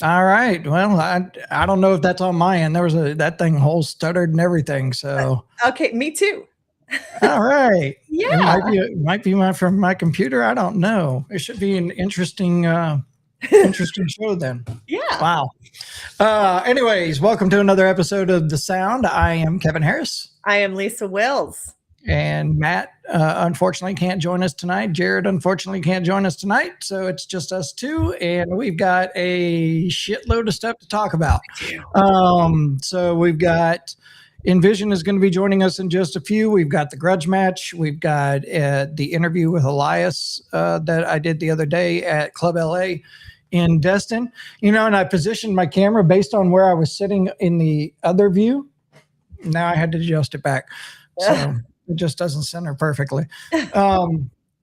All right. Well, I don't know if that's on my end. There was that thing whole stuttered and everything. So, Okay, me too. all right. Yeah. It might be from my computer. I don't know. It should be an interesting show then. Yeah. Wow. Anyways, welcome to another episode of The Sound. I am Kevin Harris. I am Lisa Wills. And Matt, unfortunately, can't join us tonight. Jared, unfortunately, can't join us tonight. So it's just us two. And we've got a shitload of stuff to talk about. So we've got Envision is going to be joining us in just a few. We've got the grudge match. We've got the interview with Elias that I did the other day at Club LA in Destin. And I positioned my camera based on where I was sitting in the other view. Now I had to adjust it back. So it just doesn't center perfectly.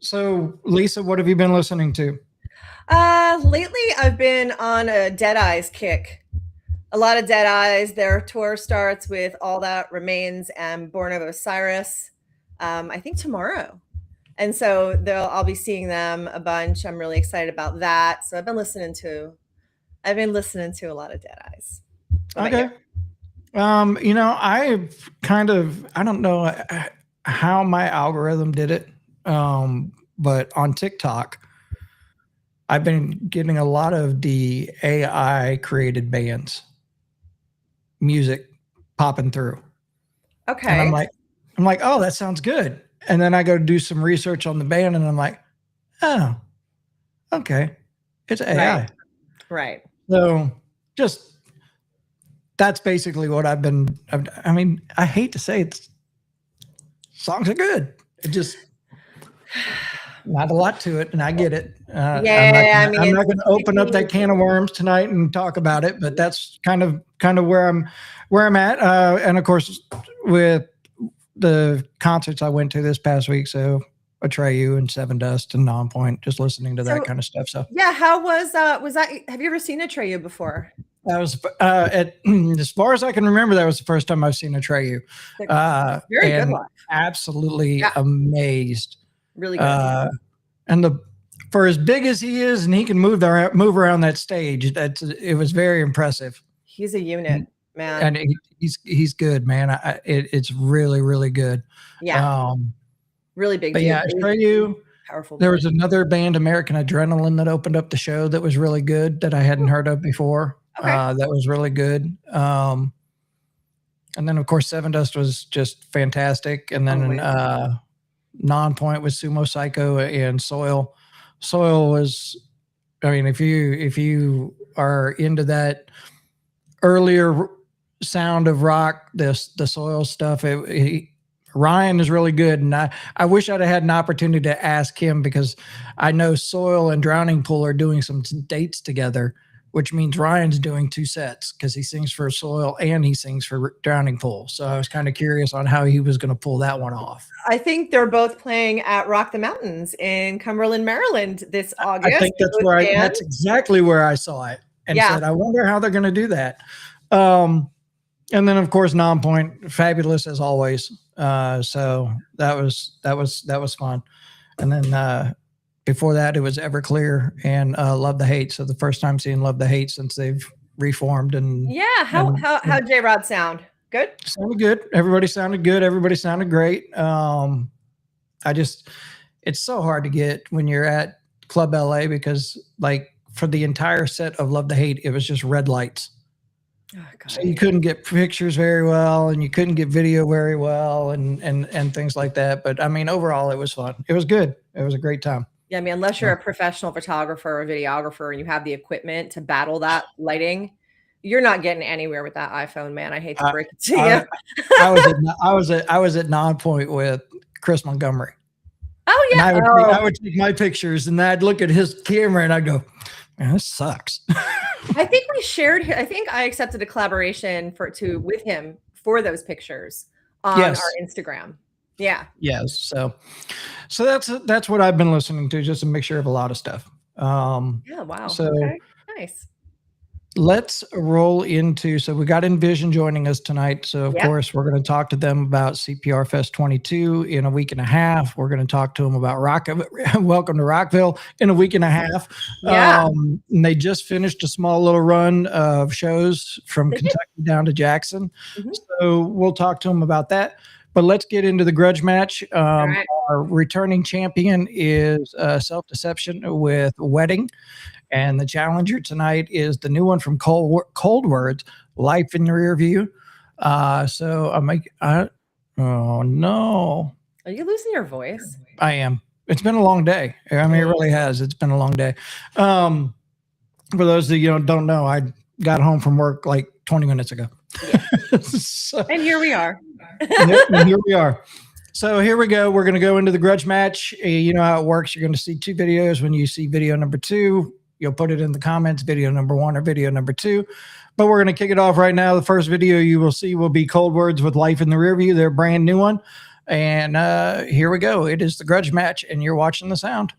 So Lisa, what have you been listening to? Lately I've been on a Dead Eyes kick. A lot of Dead Eyes. Their tour starts with All That Remains and Born of Osiris. I think tomorrow. And so I'll be seeing them a bunch. I'm really excited about that. So I've been listening to a lot of Dead Eyes. What about Okay. you? I don't know how my algorithm did it. But on TikTok, I've been getting a lot of the AI created bands music popping through. And Okay. I'm like, oh, that sounds good. And then I go do some research on the band and I'm like, oh, okay. It's AI. Right. Right. So just that's basically what I mean, I hate to say it, songs are good. It just not a lot to it, and I get it. Yeah, I mean I'm it's not going to open up that can of worms tonight and talk about it, but that's kind of where I'm at. And of course, with the concerts I went to this past week, so Atreyu and Seven Dust and Nonpoint, just listening to that so kind of stuff. So yeah, how was that? Have you ever seen Atreyu before? that was as far as I can remember, that was the first time I've seen Atreyu, Very good and one. absolutely Yeah, amazed. really good. Uh, and for as big as he is, and he can move around that stage, it was very impressive. He's a unit, man. And he's good, man. It's really really good. Yeah, Um, really big but dude. yeah, Atreyu. Powerful There voice. was another band, American Adrenaline, that opened up the show that was really good that I hadn't heard of before. Okay. That was really good. And then of course Seven Dust was just fantastic. And then Nonpoint with Sumo Psycho and Soil. Soil was, I mean, if you are into that earlier sound of rock, the Soil stuff, Ryan is really good, and I wish I'd have had an opportunity to ask him because I know Soil and Drowning Pool are doing some dates together, which means Ryan's doing two sets because he sings for Soil and he sings for Drowning Pool. So I was kind of curious on how he was going to pull that one off. I think they're both playing at Rock the Mountains in Cumberland, Maryland this I August. think that's exactly where I saw it and said, I wonder how they're going to do that. And then of course Nonpoint, fabulous as always. So that was fun. And then before that it was Everclear and Love the Hate. So the first time seeing Love the Hate since they've reformed. And how J Rod sound? Good. Sounded good. Everybody sounded good. Everybody sounded great. It's so hard to get when you're at Club LA because like for the entire set of Love the Hate, it was just red lights. Oh, so you couldn't get pictures very well and you couldn't get video very well and things like that. But I mean, overall, it was fun. It was good. It was a great time. Yeah, I mean, unless you're a professional photographer or videographer and you have the equipment to battle that lighting, you're not getting anywhere with that iPhone, man. I hate to break it to you. I was at Nonpoint with Chris Montgomery. Oh yeah. And I would take my pictures and I'd look at his camera and I'd go, man, this sucks. I think I accepted a collaboration with him for those pictures on our Instagram. Yeah. Yes. So that's what I've been listening to, just a mixture of a lot of stuff. Yeah. Wow. So okay. Nice. let's roll into, so we got NVSN joining us tonight. So of course we're going to talk to them about CPR Fest 22 in a week and a half. We're going to talk to them about Welcome to Rockville in a week and a half. And they just finished a small little run of shows from Kentucky down to Jackson. So we'll talk to them about that. But let's get into the grudge match. Our returning champion is Self-Deception with Wedding. And the challenger tonight is the new one from Cold Words, Life in the Rear View. Oh no. Are you losing your voice? I am. It's been a long day. I mean, it really has. It's been a long day. For those that don't know, I got home from work like 20 minutes ago. And here we are. And here we are. So here we go. We're going to go into the grudge match. You know how it works. You're going to see 2 videos. When you see video number 2, you'll put it in the comments, video number 1 or video number 2. But we're going to kick it off right now. The first video you will see will be Cold Words with Life in the Rear View, their brand new one. And here we go. It is the grudge match, and you're watching the sound.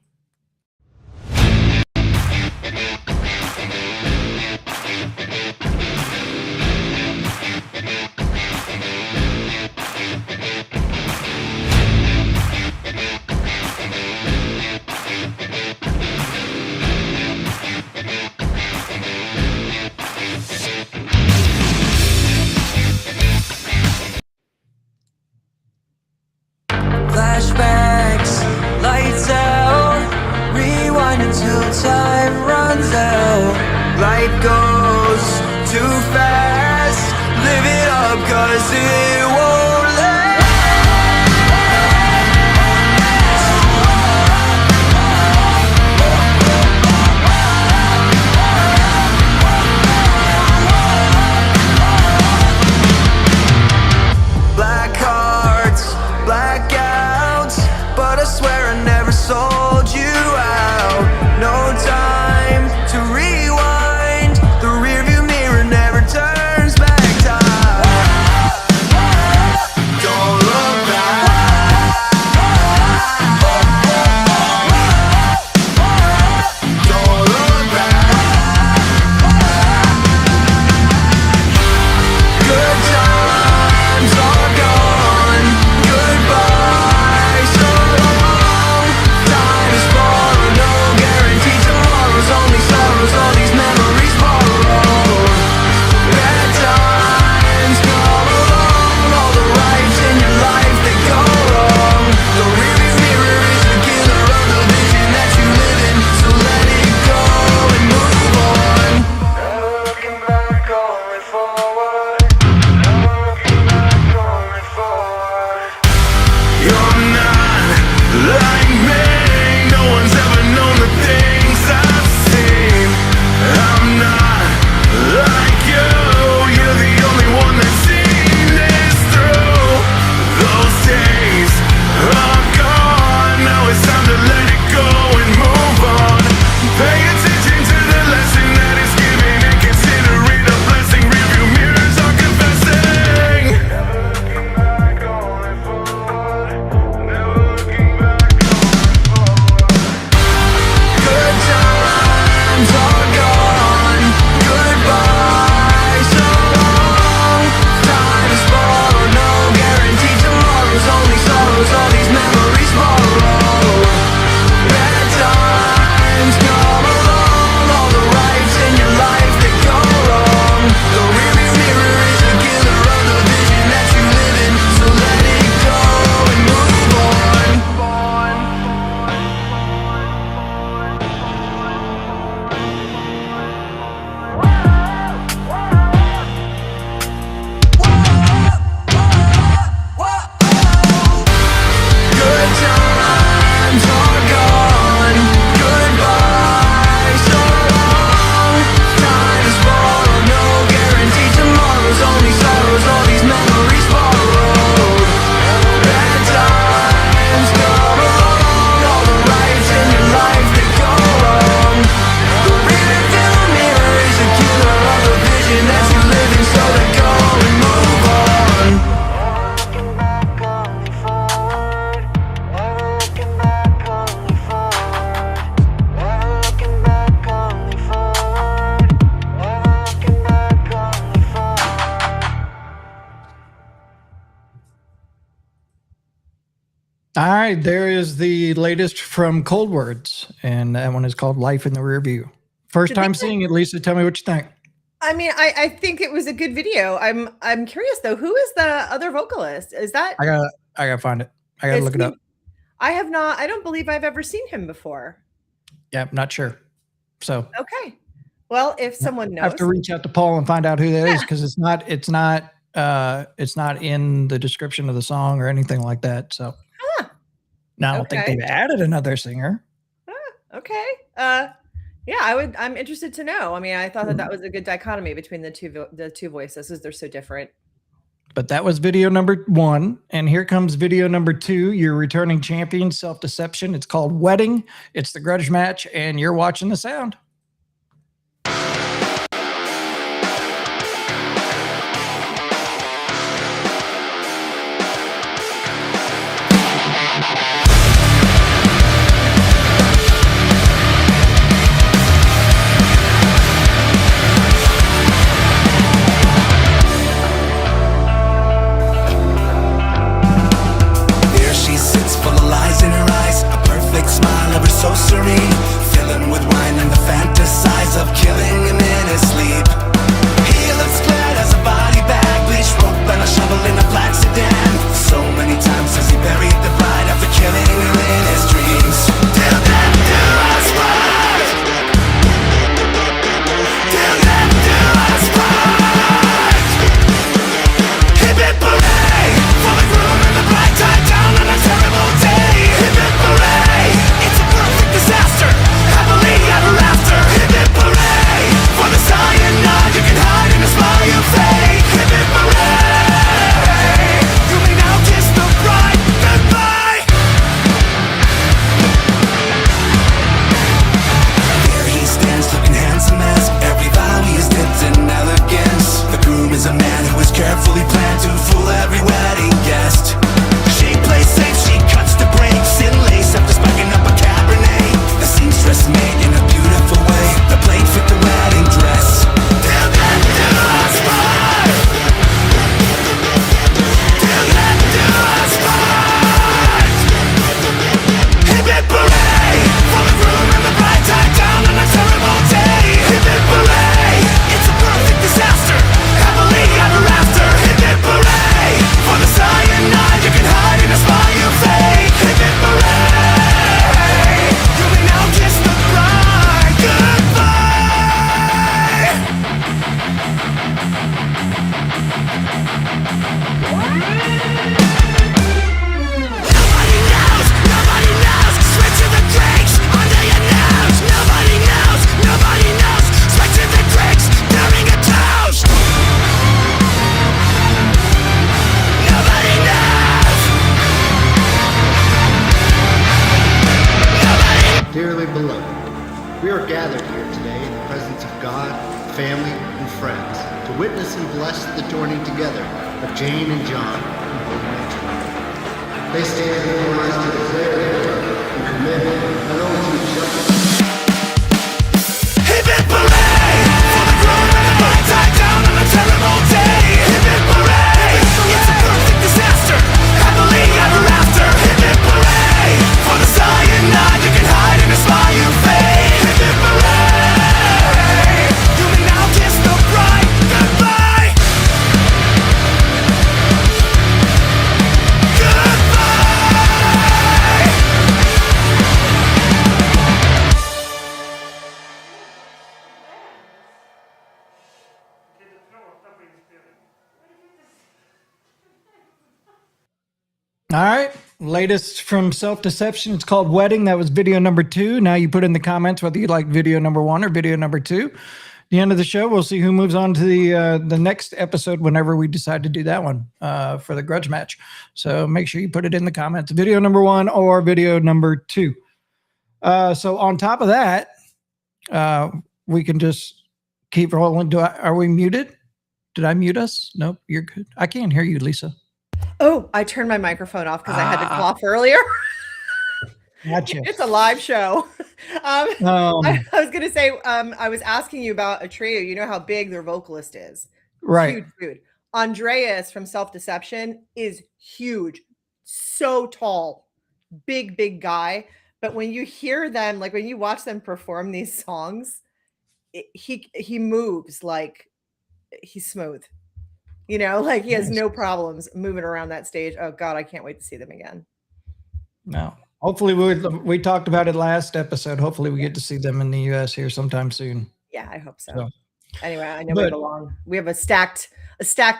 Flashbacks, lights out, rewind until time runs out. Life goes too fast, live it up 'cause it won't last. Black hearts, blackouts, but I swear I never sold you out. No time to rewind, the rearview mirror never turns back time. All right, there is the latest from Cold Words, and that one is called Life in the Rear View. First time seeing it, Lisa. Tell me what you think. I mean, I think it was a good video. I'm curious though, who is the other vocalist? Is that I gotta find it. I gotta look it up. I have not. I don't believe I've ever seen him before. Yeah, not sure. So okay. Well, if someone knows, I have to reach out to Paul and find out who that is, because it's not in the description of the song or anything like that. So now I don't think they've added another singer. Okay. Yeah, I'm interested to know. I mean, I thought that was a good dichotomy between the two voices, as they're so different. But that was video number 1, and here comes video number 2. Your returning champion, Self-Deception. It's called Wedding. It's the grudge match, and you're watching the sound. So serene, filling with wine and the fantasize of killing him in his sleep. He looks glad as a body bag, bleach rope and a shovel in a black sedan. So many times has he buried the bride after killing her in his dreams. Till then do us right. Till then do us right. Hip hip hooray for the groom and the bride tied down on a terrible day. Hip hip hooray, it's a perfect disaster, happily ever after. Hip hip hooray for the cyanide you can hide in a smile you fake. Hip hip hooray, you may now kiss the bride goodbye. Here he stands looking handsome as every vow he has dipped in elegance. The groom is a man who has carefully planned to fool every wedding guest. She plays safe, she cuts the brakes in lace after spiking up a Cabernet. The seamstress made in a beautiful way the plate fit the wedding dress. Till then do us right. Till then do us right. Hip hip hooray for the groom and the bride tied down on a terrible day. Hip hip hooray, it's a perfect disaster, happily ever after. Hip hip hooray for the cyanide you can hide in a smile you fake. Hip hip hooray, you may now kiss the bride goodbye. Nobody knows, switch to the drinks under your nose. Nobody knows, switch to the drinks during a toast. Nobody knows. Dearly beloved, we are gathered here today in the presence of God, family, and friends to witness and bless the joining together of Jane and John in holy matrimony. They stand before us to declare their love and commitment not only to each other. Hip hip hooray for the groom and the bride tied down on a terrible day. Hip hip hooray, it's a perfect disaster, happily ever after. Hip hip hooray for the cyanide you can hide in a smile you fake. Hip hip hooray, you may now kiss the bride goodbye. Goodbye. All right. Latest from Self-Deception. It's called Wedding. That was video number 2. Now you put in the comments whether you like video number 1 or video number 2. At the end of the show, we'll see who moves on to the next episode whenever we decide to do that one for the grudge match. So make sure you put it in the comments, video number 1 or video number 2. So on top of that, we can just keep rolling. Are we muted? Did I mute us? Nope, you're good. I can't hear you, Lisa. Oh, I turned my microphone off because I had to cough earlier. Gotcha. It's a live show. I was going to say, I was asking you about a trio. You know how big their vocalist is. Right. Huge dude. Andreas from Self-Deception is huge. So tall. big guy. But when you hear them, like when you watch them perform these songs, he moves like he's smooth. You know, like he has no problems moving around that stage. Oh God, I can't wait to see them again. No. Hopefully we talked about it last episode. Hopefully we get to see them in the US here sometime soon. Yeah, I hope so. So, anyway, I know we have a stacked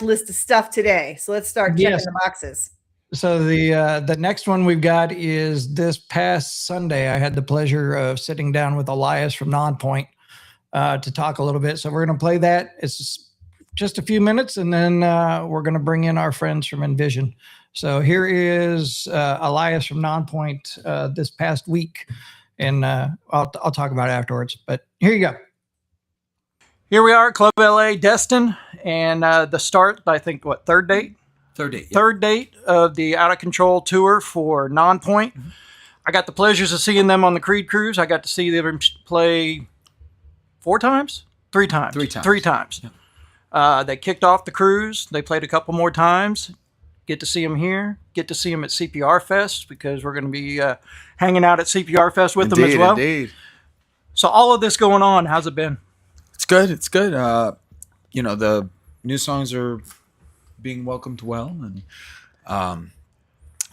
list of stuff today. So let's start checking the boxes. So the next one we've got is this past Sunday. I had the pleasure of sitting down with Elias from Nonpoint to talk a little bit. So we're going to play that. It's just a few minutes, and then we're going to bring in our friends from Envision. So here is Elias from Nonpoint this past week, and I'll talk about it afterwards. But here you go. Here we are, Club LA Destin, and the start, I think, third date? Third date. Yeah. Third date of the Out of Control tour for Nonpoint. Mm-hmm. I got the pleasures of seeing them on the Creed Cruise. I got to see them play 3 times. Three times. Yeah. They kicked off the cruise. They played a couple more times. Get to see them here. Get to see them at CPR Fest because we're going to be hanging out at CPR Fest with them as well. Indeed. So all of this going on, how's it been? It's good. It's good. The new songs are being welcomed well, and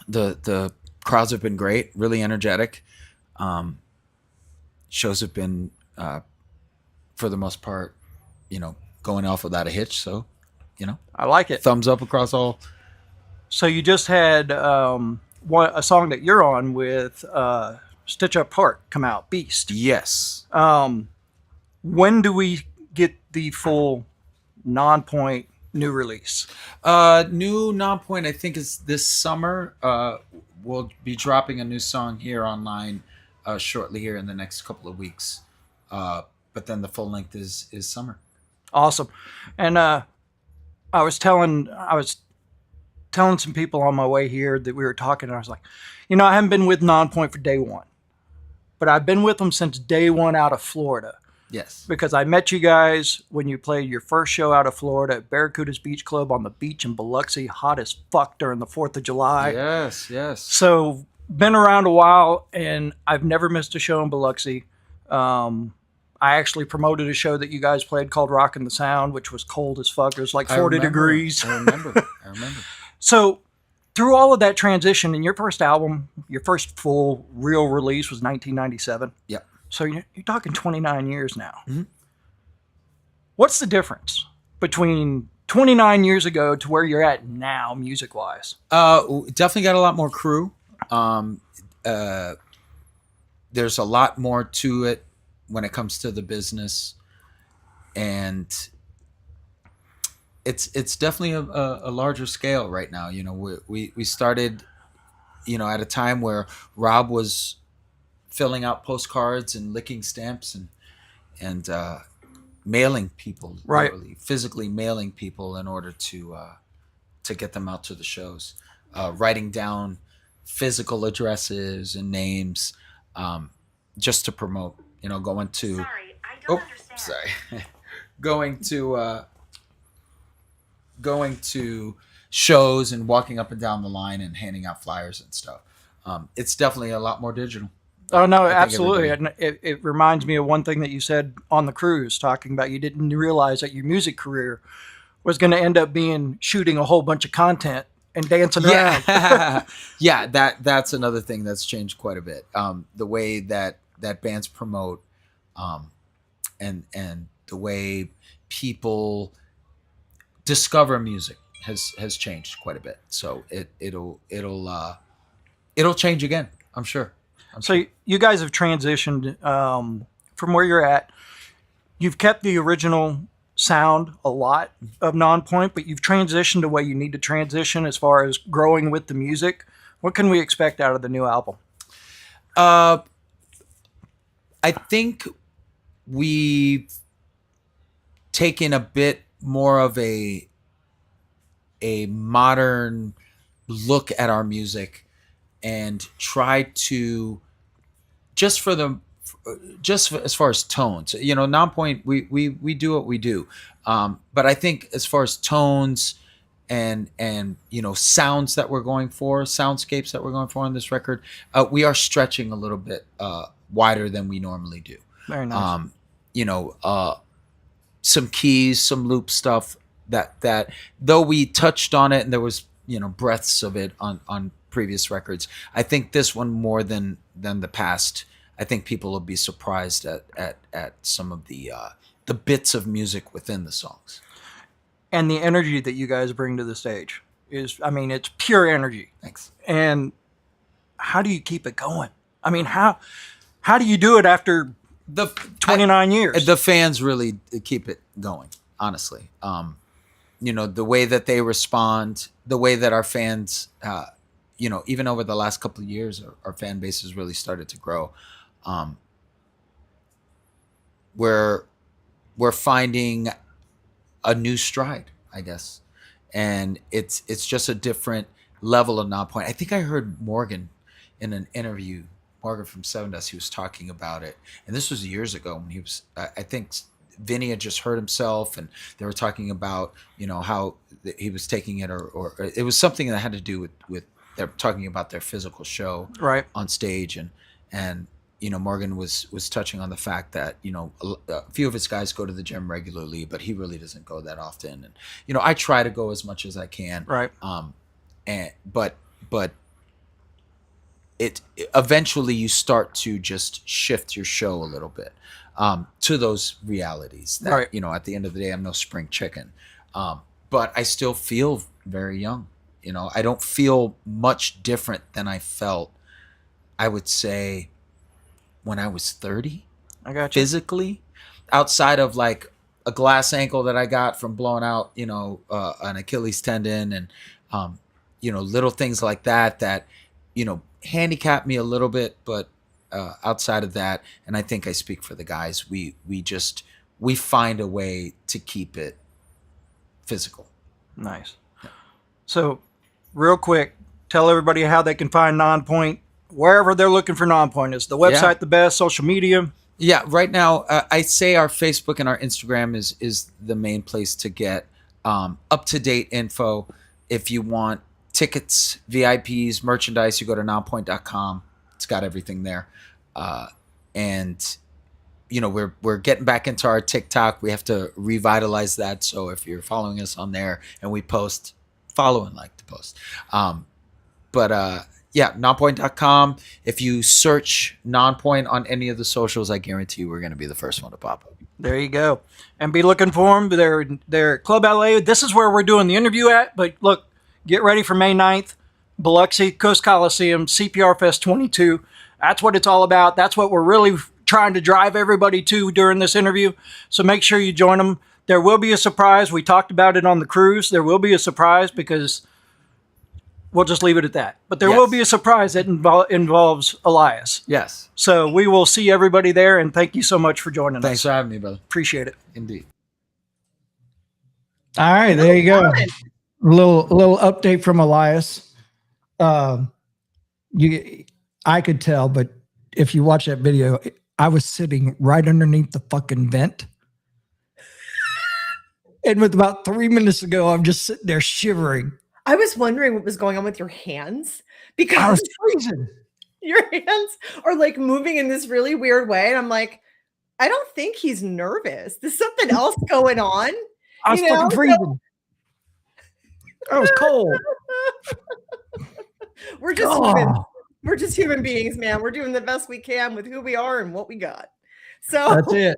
the crowds have been great, really energetic. Shows have been, for the most part, going off without a hitch. So, I like it. Thumbs up across all. So you just had a song that you're on with Stitch Up Heart come out, Beast. Yes. When do we get the full Nonpoint new release? New Nonpoint, I think, is this summer. We'll be dropping a new song here online shortly here in the next couple of weeks. But then the full length is summer. Awesome. And I was telling some people on my way here that we were talking, and I was like, I haven't been with Nonpoint for day one, but I've been with them since day one out of Florida. Yes. Because I met you guys when you played your first show out of Florida at Barracuda's Beach Club on the beach in Biloxi, hot as fuck during the 4th of July. Yes. So been around a while, and I've never missed a show in Biloxi. I actually promoted a show that you guys played called Rockin' the Sound, which was cold as fuck. It was like 40 degrees. I remember. So through all of that transition, and your first album, your first full real release was 1997. Yep. So you're talking 29 years now. Mm-hmm. What's the difference between 29 years ago to where you're at now, music-wise? Definitely got a lot more crew. There's a lot more to it when it comes to the business, and it's definitely a larger scale right now. We started, at a time where Rob was filling out postcards and licking stamps and mailing people, right? Physically mailing people in order to get them out to the shows, writing down physical addresses and names, just to promote. Going to. Sorry, I don't understand. Sorry, going to shows and walking up and down the line and handing out flyers and stuff. It's definitely a lot more digital. Oh, no, absolutely. And it reminds me of one thing that you said on the cruise, talking about you didn't realize that your music career was going to end up being shooting a whole bunch of content and dancing around. Yeah, that's another thing that's changed quite a bit. The way that bands promote, and the way people discover music has changed quite a bit. So it'll change again, I'm sure. So you guys have transitioned from where you're at. You've kept the original sound a lot of Nonpoint, but you've transitioned the way you need to transition as far as growing with the music. What can we expect out of the new album? I think we've taken a bit more of a modern look at our music and try to just as far as tones, Nonpoint, we do what we do, but I think as far as tones and sounds that we're going for, soundscapes that we're going for on this record, we are stretching a little bit wider than we normally do. Very nice. Some keys, some loop stuff that though we touched on it and there was breaths of it on previous records, I think this one more than the past, I think people will be surprised at some of the bits of music within the songs. And the energy that you guys bring to the stage is, it's pure energy. Thanks. And how do you keep it going? How do you do it after 29 years? The fans really keep it going, honestly. The way that they respond, the way that our fans, even over the last couple of years, our fan base has really started to grow. We're finding a new stride, I guess, and it's just a different level of Non-Point. I think I heard Morgan in an interview, Morgan from Seven Dust, he was talking about it, and this was years ago when he was, I think Vinny had just hurt himself, and they were talking about how he was taking it, or it was something that had to do with they're talking about their physical show right on stage, and Morgan was touching on the fact that a few of his guys go to the gym regularly, but he really doesn't go that often, and I try to go as much as I can, right. But it eventually you start to just shift your show a little bit to those realities that right. At the end of the day, I'm no spring chicken, but I still feel very young. I don't feel much different than I felt, I would say, when I was 30. I got you. Physically, outside of like a glass ankle that I got from blowing out an Achilles tendon, and little things like that handicap me a little bit, but outside of that, and I think I speak for the guys, we find a way to keep it physical. Nice. So real quick, tell everybody how they can find Non-Point wherever they're looking for Non-Point. Is the website the best? Social media? Yeah, right now I say our Facebook and our Instagram is the main place to get up-to-date info. If you want tickets, VIPs, merchandise, you go to nonpoint.com. It's got everything there. And we're getting back into our TikTok. We have to revitalize that. So if you're following us on there and we post, follow and like the post. Nonpoint.com. If you search Non-Point on any of the socials, I guarantee you we're going to be the first one to pop up. There you go. And be looking for them. They're Club LA. This is where we're doing the interview at. But look, get ready for May 9th, Biloxi Coast Coliseum, CPR Fest 22. That's what it's all about. That's what we're really trying to drive everybody to during this interview. So make sure you join them. There will be a surprise. We talked about it on the cruise. There will be a surprise because we'll just leave it at that. But there will be a surprise that involves Elias. Yes. So we will see everybody there, and thank you so much for joining us. Thanks for having me, brother. Appreciate it. Indeed. All right, there you go. Little update from Elias. I could tell, but if you watch that video, I was sitting right underneath the fucking vent. And with about 3 minutes ago, I'm just sitting there shivering. I was wondering what was going on with your hands because I was freezing. Your hands are like moving in this really weird way. And I'm like, I don't think he's nervous. There's something else going on. I was fucking freezing. I was cold. We're just human. We're just human beings, man. We're doing the best we can with who we are and what we got. So that's it.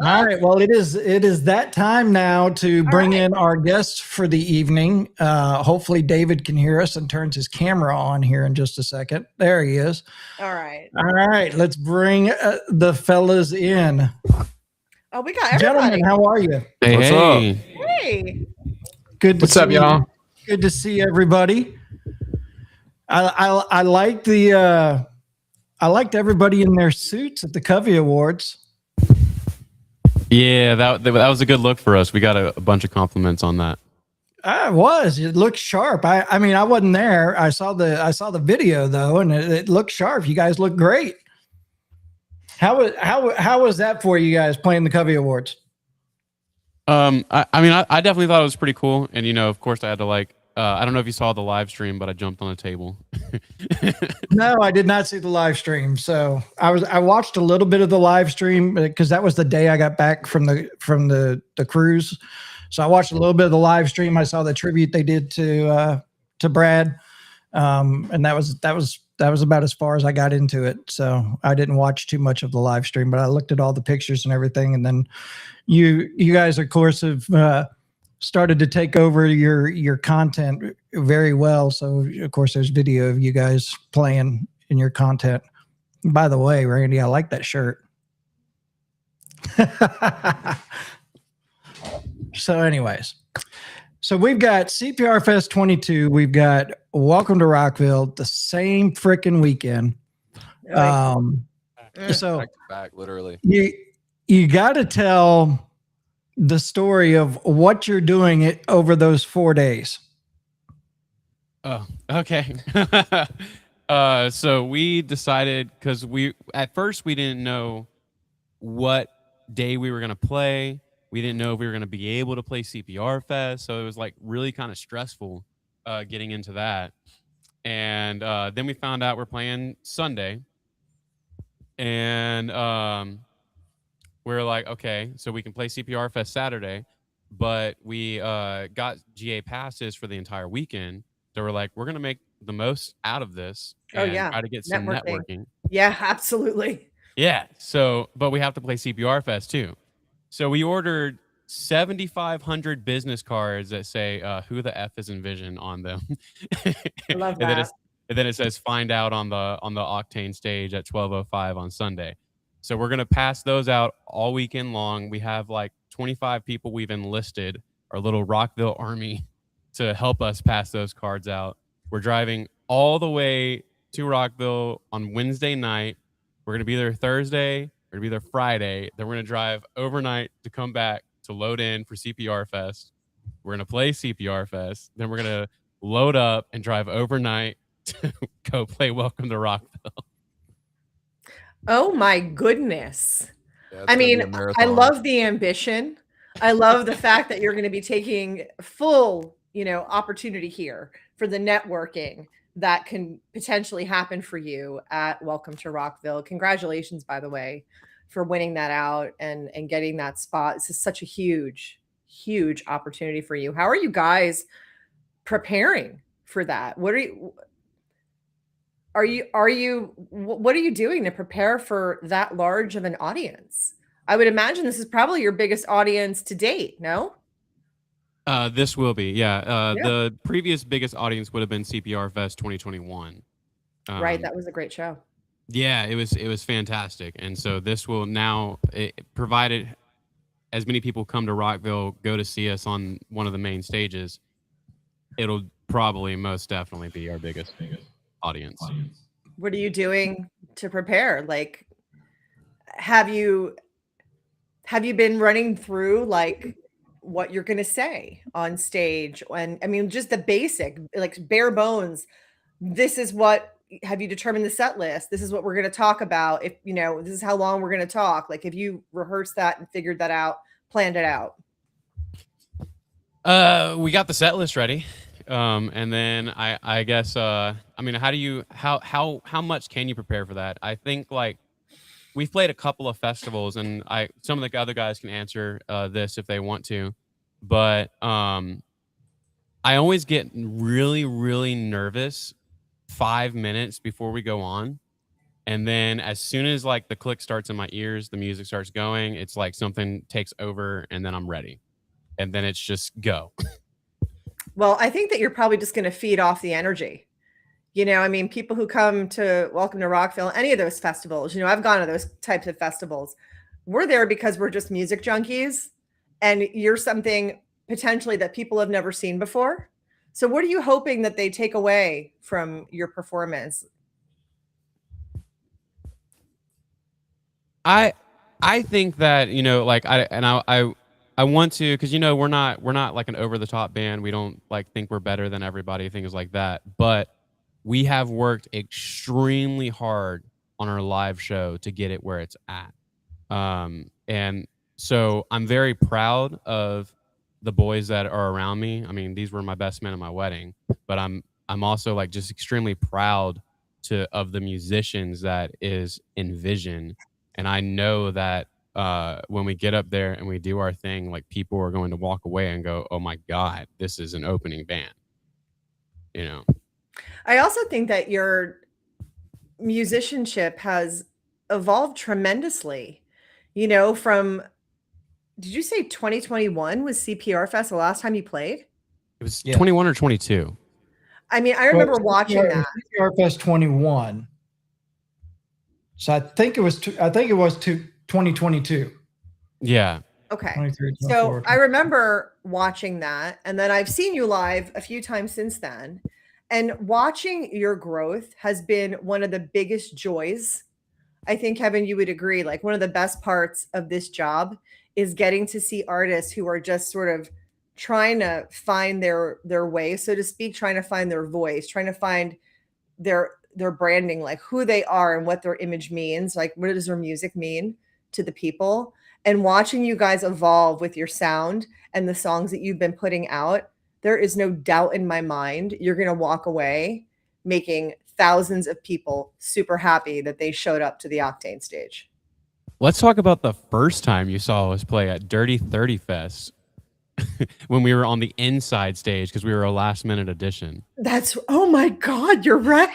All right. Well, it is that time now to bring in our guest for the evening. Hopefully David can hear us and turns his camera on here in just a second. There he is. All right. All right. Let's bring the fellas in. Oh, we got everybody. Gentlemen, how are you? Hey, What's hey. up? Hey. Good. What's up, y'all? Good to see everybody. I liked everybody in their suits at the Covey Awards. Yeah, that was a good look for us. We got a bunch of compliments on that. It looked sharp. I mean, I wasn't there. I saw the video though, and it looked sharp. You guys look great. How was that for you guys playing the Covey Awards? I mean, I definitely thought it was pretty cool, and of course, I had to I don't know if you saw the live stream, but I jumped on a table. No, I did not see the live stream. So I watched a little bit of the live stream because that was the day I got back from the cruise. So I watched a little bit of the live stream. I saw the tribute they did to Brad, and that was about as far as I got into it. So I didn't watch too much of the live stream, but I looked at all the pictures and everything. And then you guys, of course, have started to take over your content very well. So of course, there's video of you guys playing in your content. By the way, Randy, I like that shirt. So anyways, so we've got CPR Fest 22. We've got Welcome to Rockville, the same freaking weekend. So back, literally. You got to tell the story of what you're doing over those 4 days. Oh, okay. So we decided, because at first we didn't know what day we were going to play. We didn't know if we were going to be able to play CPR Fest. So it was really kind of stressful getting into that. And then we found out we're playing Sunday. And we're like, okay, so we can play CPR Fest Saturday. But we got GA passes for the entire weekend. So we're like, we're going to make the most out of this and try to get some networking. Yeah, absolutely. Yeah. So, but we have to play CPR Fest too. So we ordered 7,500 business cards that say "Who the F is Envision" on them. I love that. And then it says "Find out on the Octane stage at 12:05 on Sunday." So we're gonna pass those out all weekend long. We have 25 people we've enlisted, our little Rockville army, to help us pass those cards out. We're driving all the way to Rockville on Wednesday night. We're gonna be there Thursday. We're gonna be there Friday. Then we're gonna drive overnight to come back to load in for CPR Fest. We're gonna play CPR Fest. Then we're gonna load up and drive overnight to go play Welcome to Rockville. Oh my goodness. Yeah, I mean, I love the ambition. I love the fact that you're going to be taking full, opportunity here for the networking that can potentially happen for you at Welcome to Rockville. Congratulations, by the way, for winning that out and getting that spot. This is such a huge, huge opportunity for you. How are you guys preparing for that? What are you doing to prepare for that large of an audience? I would imagine this is probably your biggest audience to date, no? This will be, yeah. The previous biggest audience would have been CPR Fest 2021. Right, that was a great show. Yeah, it was fantastic, and so this will now, provided as many people come to Rockville, go to see us on one of the main stages, it'll probably most definitely be our biggest audience. What are you doing to prepare? Have you been running through what you're going to say on stage? And I mean, just the basic, bare bones. This is what, have you determined the set list? This is what we're going to talk about. If, this is how long we're going to talk. Have you rehearsed that and figured that out, planned it out? We got the set list ready. And then I guess, I mean, how much can you prepare for that? I think we've played a couple of festivals, and some of the other guys can answer this if they want to, but I always get really, really nervous 5 minutes before we go on. And then as soon as the click starts in my ears, the music starts going, it's something takes over, and then I'm ready. And then it's just go. Well, I think that you're probably just going to feed off the energy. I mean, people who come to Welcome to Rockville, any of those festivals, I've gone to those types of festivals. We're there because we're just music junkies, and you're something potentially that people have never seen before. So what are you hoping that they take away from your performance? I think that, I want to, because we're not an over the top band. We don't think we're better than everybody, things like that. But we have worked extremely hard on our live show to get it where it's at. And So I'm very proud of the boys that are around me. I mean, these were my best men at my wedding, but I'm also like just extremely proud of the musicians that is Envision. And I know that when we get up there and we do our thing, like people are going to walk away and go, "Oh my God, this is an opening band." You know. I also think that your musicianship has evolved tremendously. You know, from did you say 2021 was CPR Fest the last time you played? It was Yes. 21 or 22. I mean, I remember watching that. CPR Fest 21. So I think it was 2022. Yeah. Okay. 23, So 24. I remember watching that, and then I've seen you live a few times since then. And watching your growth has been one of the biggest joys. I think, Kevin, you would agree. Like, one of the best parts of this job is getting to see artists who are just sort of trying to find their way, so to speak, trying to find their voice, trying to find their branding, like who they are and what their image means, like what does their music mean to the people. And watching you guys evolve with your sound and the songs that you've been putting out, there is no doubt in my mind you're going to walk away making thousands of people super happy that they showed up to the Octane stage. Let's talk about the first time you saw us play at Dirty 30 Fest when we were on the inside stage because we were a last minute addition. That's, oh my God, you're right.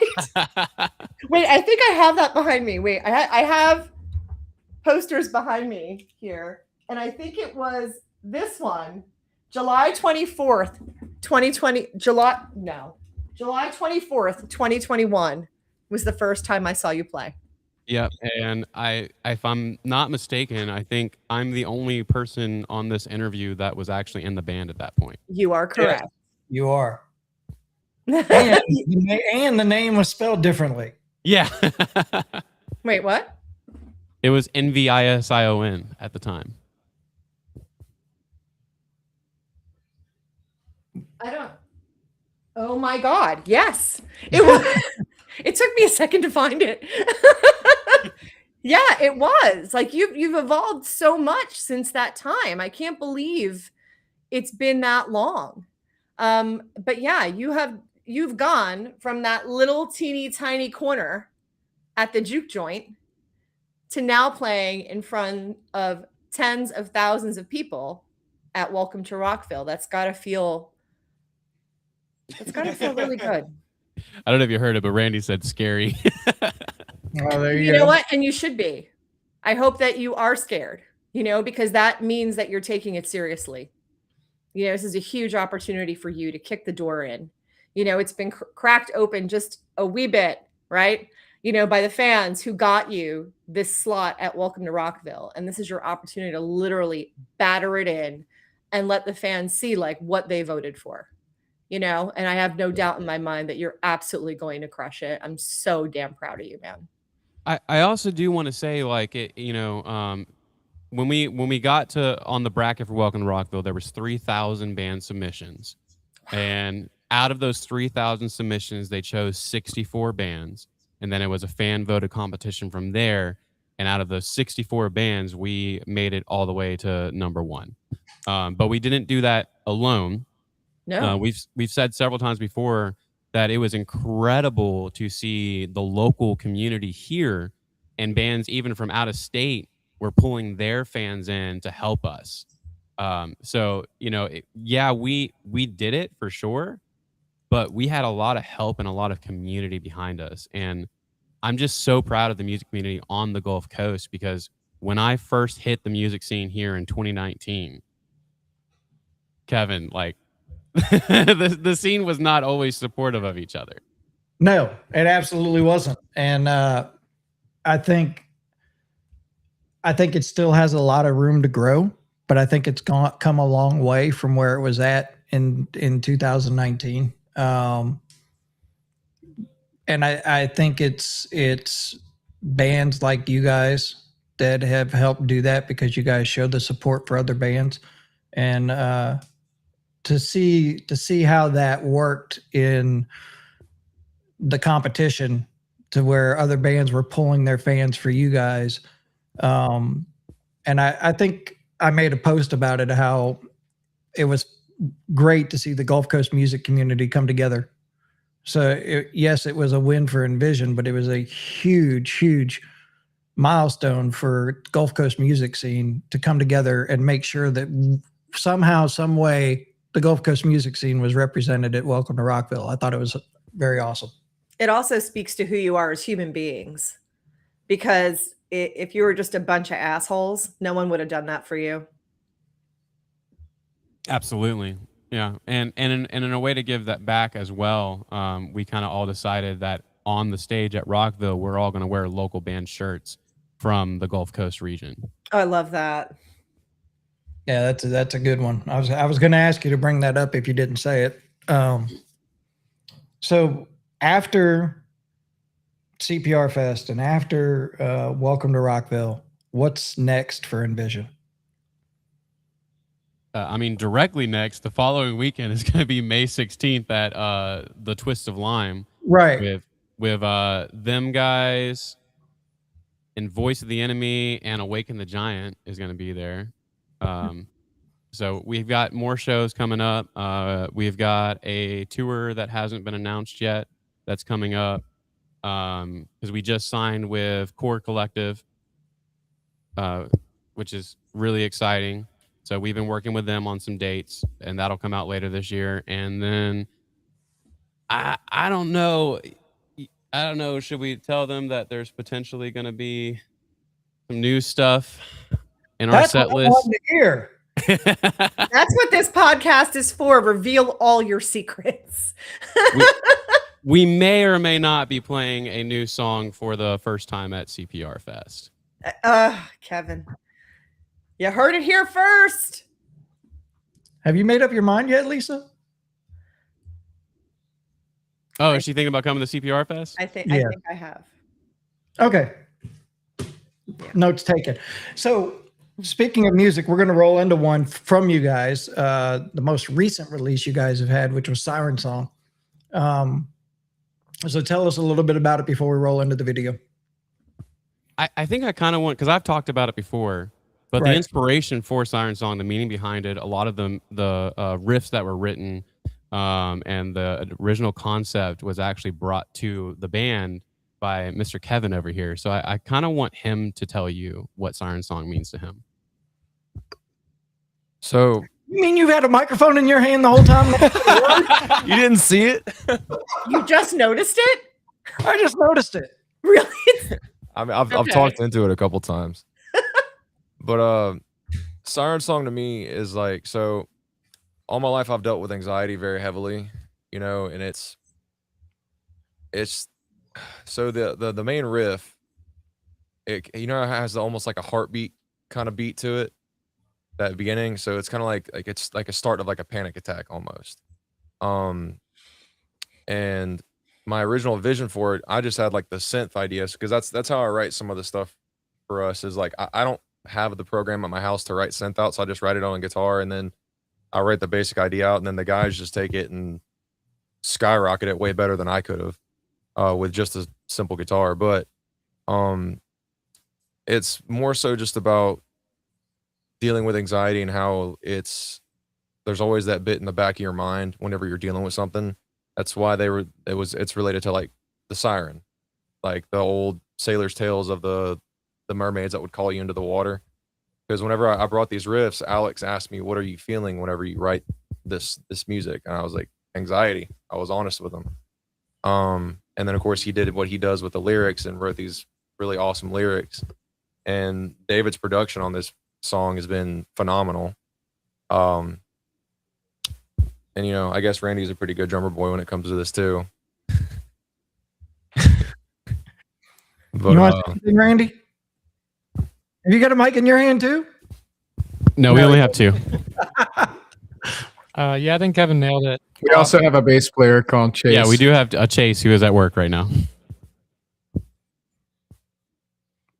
Wait, I think I have that behind me. Wait, I have posters behind me here. And I think it was this one, July 24th, 2020, July 24th, 2021 was the first time I saw you play. Yep. And if I'm not mistaken, I think I'm the only person on this interview that was actually in the band at that point. You are correct. Yes, you are. And the name was spelled differently. Yeah. Wait, what? It was NVISION at the time. I don't. Oh my God. Yes. It was. It took me a second to find it. Yeah, it was. Like you've evolved so much since that time. I can't believe it's been that long. But yeah, you've gone from that little teeny tiny corner at the juke joint to now playing in front of tens of thousands of people at Welcome to Rockville. That's gotta feel really good. I don't know if you heard it, but Randy said scary. Oh, there You go. know what? And you should be. I hope that you are scared, because that means that you're taking it seriously. This is a huge opportunity for you to kick the door in. It's been cracked open just a wee bit, right? By the fans who got you this slot at Welcome to Rockville. And this is your opportunity to literally batter it in and let the fans see like what they voted for. And I have no doubt in my mind that you're absolutely going to crush it. I'm so damn proud of you, man. I also do want to say, like, when we got to on the bracket for Welcome to Rockville, there was 3,000 band submissions, and out of those 3,000 submissions, they chose 64 bands, and then it was a fan voted competition from there. And out of those 64 bands, we made it all the way to number one. But we didn't do that alone. No, we've said several times before that it was incredible to see the local community here, and bands even from out of state were pulling their fans in to help us. So we did it for sure, but we had a lot of help and a lot of community behind us. And I'm just so proud of the music community on the Gulf Coast, because when I first hit the music scene here in 2019, Kevin, like, the scene was not always supportive of each other. No, it absolutely wasn't. And I think it still has a lot of room to grow, but I think it's come a long way from where it was at in 2019. And I think it's bands like you guys that have helped do that, because you guys show the support for other bands. And to see how that worked in the competition, to where other bands were pulling their fans for you guys. And I think I made a post about it, how it was great to see the Gulf Coast music community come together. So yes, it was a win for Envision, but it was a huge milestone for Gulf Coast music scene to come together and make sure that somehow, some way, the Gulf Coast music scene was represented at Welcome to Rockville. I thought it was very awesome. It also speaks to who you are as human beings, because if you were just a bunch of assholes, no one would have done that for you. Absolutely. Yeah. And in a way to give that back as well, we kind of all decided that on the stage at Rockville, we're all going to wear local band shirts from the Gulf Coast region. Oh, I love that. Yeah, that's a good one. I was going to ask you to bring that up if you didn't say it. So after CPR Fest and after Welcome to Rockville, what's next for Envision? I mean, directly next, the following weekend is going to be May 16th at the Twist of Lime. Right. With them guys and Voice of the Enemy and Awaken the Giant is going to be there. So we've got more shows coming up. We've got a tour that hasn't been announced yet that's coming up, because we just signed with Core Collective, which is really exciting. So we've been working with them on some dates, and that'll come out later this year. And then I don't know. Should we tell them that there's potentially going to be some new stuff in our set list? That's what I wanted to hear. That's what this podcast is for. Reveal all your secrets. we may or may not be playing a new song for the first time at CPR Fest. Kevin, you heard it here first. Have you made up your mind yet, Lisa? Oh, is she thinking about coming to CPR Fest? I think I have. Okay. Notes taken. So speaking of music, we're going to roll into one from you guys. The most recent release you guys have had, which was Siren Song. So tell us a little bit about it before we roll into the video. I think I kind of want, because I've talked about it before, but Right. the inspiration for Siren Song, the meaning behind it, a lot of the riffs that were written, and the original concept was actually brought to the band by Mr. Kevin over here. So I kind of want him to tell you what Siren Song means to him. So You mean you've had a microphone in your hand the whole time? you didn't see it? You just noticed it? I just noticed it. Really? I mean, I've Okay. talked into it a couple times, but Siren Song to me is like, so all my life I've dealt with anxiety very heavily, and it's so the main riff, it it has almost like a heartbeat kind of beat to it, that beginning. So it's kind of like it's like a start of like a panic attack almost. And my original vision for it, I just had like the synth ideas, because that's how I write some of the stuff for us, is like I don't have the program at my house to write synth out, so I just write it on a guitar, and then I write the basic idea out, and then the guys just take it and skyrocket it way better than I could have with just a simple guitar. But it's more so just about dealing with anxiety and how there's always that bit in the back of your mind whenever you're dealing with something. That's why it's related to like the siren, like the old sailor's tales of the mermaids that would call you into the water. Because whenever I brought these riffs, Alex asked me, what are you feeling whenever you write this music? And I was like, anxiety. I was honest with him. And then of course he did what he does with the lyrics and wrote these really awesome lyrics. And David's production on this song has been phenomenal. And I guess Randy's a pretty good drummer boy when it comes to this too. But, You want something, Randy? Have you got a mic in your hand too? No, we only have two. Yeah, I think Kevin nailed it. We also have a bass player called Chase. Yeah, we do have a Chase who is at work right now.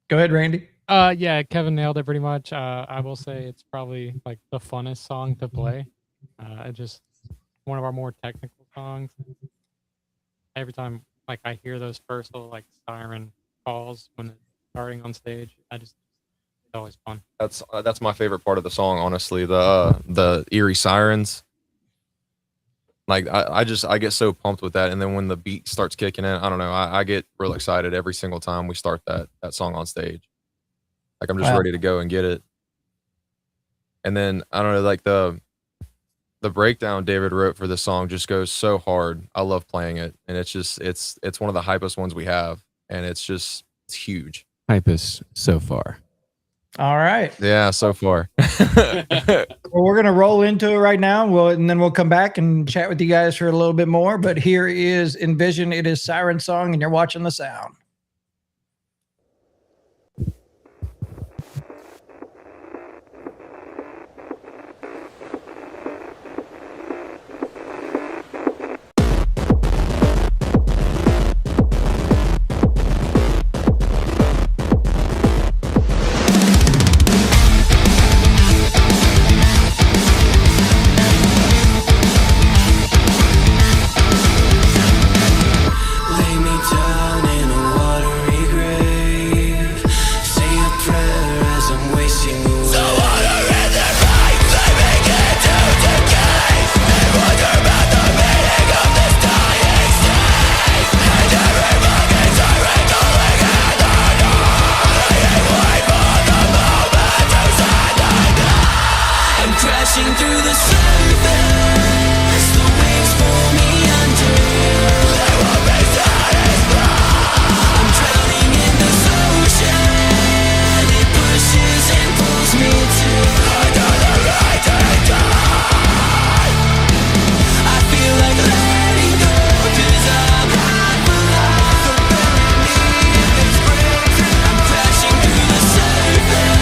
Go ahead, Randy. Yeah, Kevin nailed it pretty much. I will say it's probably like the funnest song to play. It just one of our more technical songs. Every time like I hear those first little like siren calls when it's starting on stage, I just always fun. That's my favorite part of the song, honestly. The eerie sirens. Like I get so pumped with that, and then when the beat starts kicking in, I don't know, I get real excited every single time we start that song on stage. Like I'm just ready to go and get it. And then I don't know, like the breakdown David wrote for this song just goes so hard. I love playing it, and it's one of the hypest ones we have, and it's huge. Hypest so far. All right. Yeah, so far. Well, we're gonna roll into it right now. And then we'll come back and chat with you guys for a little bit more. But here is Envision. It is Siren Song, and you're watching the sound. Lay me down in a watery grave. Say a prayer as I'm wasting away. So water in their veins, they begin to decay. They wonder about the meaning of this dying state. And every fucking siren calling at the door. They wait for the moment to send a night. I'm crashing through the surface. The waves pull me under. They won't be satisfied. I'm drowning in this ocean. It pushes and pulls me to another rising tide. I feel like letting go, 'cause I'm half alive. So bury me in this frenzy. I'm crashing through the surface,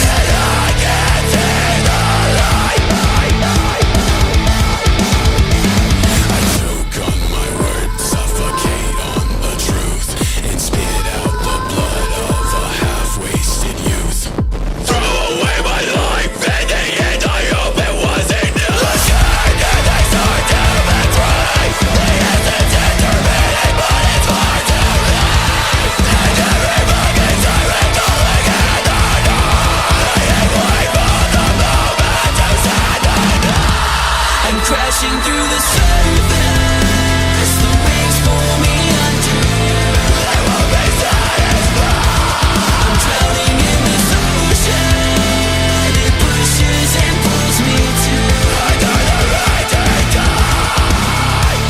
and I can't see the light. I choke on my words, suffocate on the truth, and spit out the blood of a half-wasted youth. Throw away my life, and in the end I hope it wasn't enough. The scared and they start to betray. The essence intermittent, but it's hard to live. And every fucking siren calling at the door. They wait for the moment to send a night. I'm crashing through the surface. The waves pull me under. They won't be satisfied. I'm drowning in this ocean. It pushes and pulls me to another rising tide.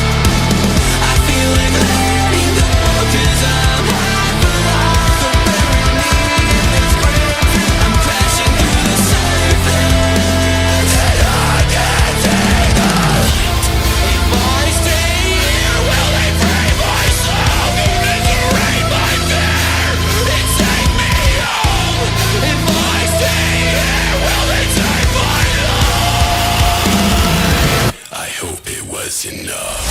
I feel like letting go, 'cause I'm half alive. So bury me in this frenzy. I'm crashing through the surface, and I can't see the light. If I stay here, will they free my soul? Eviscerate my fear and take me home. If I stay here, will they take my life? I hope it was enough.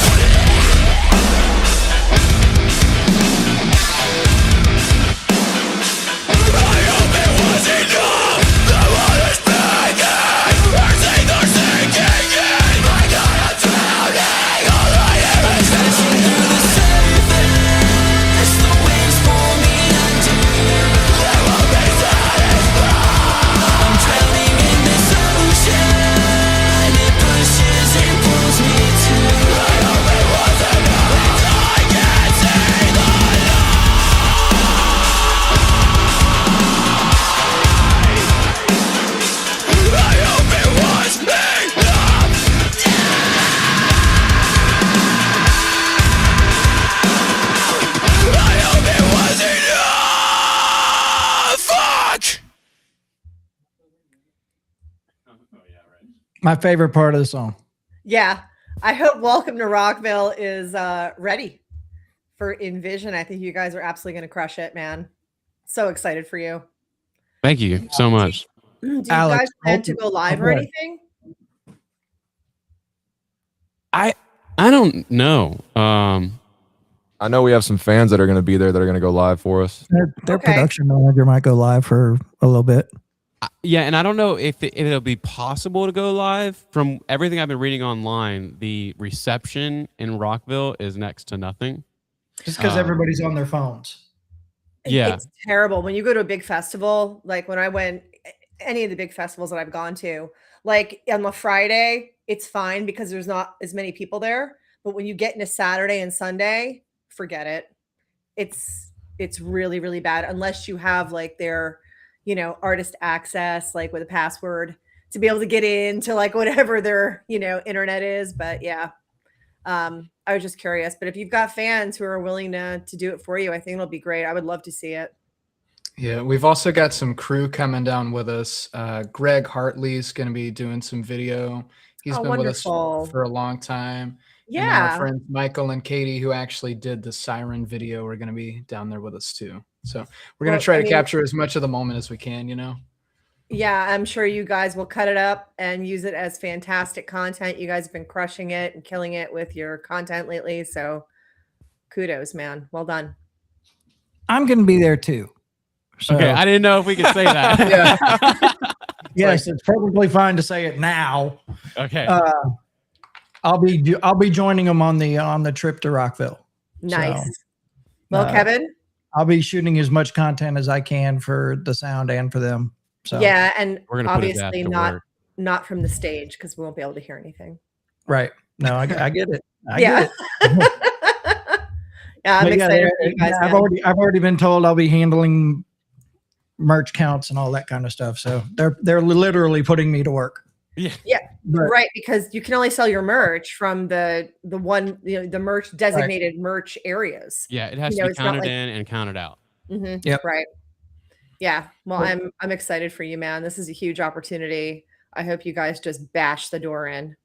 I hope it was enough. The water's breaking. They're sinking in. My God, I'm drowning. All I hear is crashing through the surface. The waves pull me under. They won't be satisfied. I'm drowning in this ocean. It pushes and pulls me to. I hope it was enough. I can't see the light. I hope it was enough. I hope it was enough. Fuck. My favorite part of the song. Yeah. I hope Welcome to Rockville is ready for Envision. I think you guys are absolutely going to crush it, man. So excited for you. Thank you so much. Do you Alex, guys plan to go live or go ahead. anything? I don't know. I know we have some fans that are going to be there that are going to go live for us. Their Okay. production manager might go live for a little bit. Yeah, and I don't know if it'll be possible to go live. From everything I've been reading online, the reception in Rockville is next to nothing. Just because everybody's on their phones. Yeah. It's terrible when you go to a big festival. Like when I went, any of the big festivals that I've gone to, like on a Friday, it's fine because there's not as many people there. But when you get into Saturday and Sunday, forget it. It's really, really bad unless you have like their, artist access, like with a password to be able to get into like whatever their, internet is. But yeah. I was just curious, but if you've got fans who are willing to do it for you, I think it'll be great. I would love to see it. Yeah, we've also got some crew coming down with us. Greg Hartley's going to be doing some video. He's been wonderful. with us for a long time. Yeah. And then our friends Michael and Katie, who actually did the siren video, are going to be down there with us too. So we're going to try to capture as much of the moment as we can, Yeah, I'm sure you guys will cut it up and use it as fantastic content. You guys have been crushing it and killing it with your content lately. So kudos, man. Well done. I'm going to be there too. So. Okay, I didn't know if we could say that. Yes, it's perfectly fine to say it now. Okay. I'll be joining them on the trip to Rockville. Nice. So, well, Kevin, I'll be shooting as much content as I can for the sound and for them. So yeah, and obviously not from the stage because we won't be able to hear anything. Right. No, I get it. I get it. Yeah, I'm excited for you guys. I've already been told I'll be handling merch counts and all that kind of stuff. So they're literally putting me to work. Yeah. Right, because you can only sell your merch from the one, the merch designated merch areas. Yeah, it has to be counted in and counted out. Mm-hmm. Yep. Right. Yeah. Well, I'm excited for you, man. This is a huge opportunity. I hope you guys just bash the door in.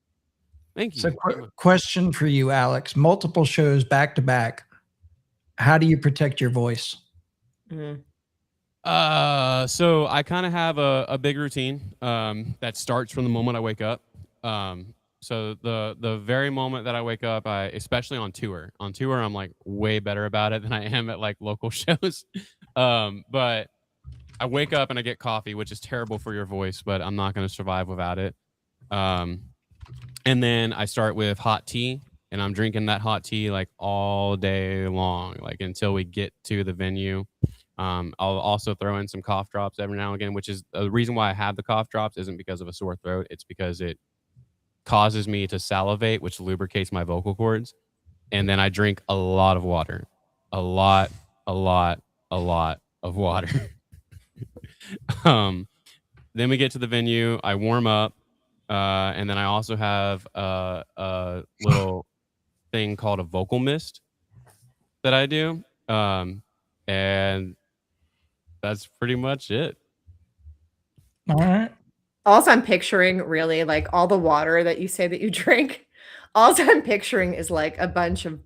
Thank you. So question for you, Alex. Multiple shows back to back. How do you protect your voice? Mm-hmm. So I kind of have a big routine that starts from the moment I wake up. So the very moment that I wake up, especially on tour, I'm like way better about it than I am at like local shows. But I wake up and I get coffee, which is terrible for your voice, but I'm not going to survive without it. And then I start with hot tea, and I'm drinking that hot tea like all day long, like until we get to the venue. I'll also throw in some cough drops every now and again, which is the reason why I have the cough drops isn't because of a sore throat. It's because it causes me to salivate, which lubricates my vocal cords. And then I drink a lot of water, a lot of water. Then we get to the venue, I warm up. And then I also have a little thing called a vocal mist that I do. And that's pretty much it. All right. Also, I'm picturing really like all the water that you say that you drink. Also, I'm picturing is like a bunch of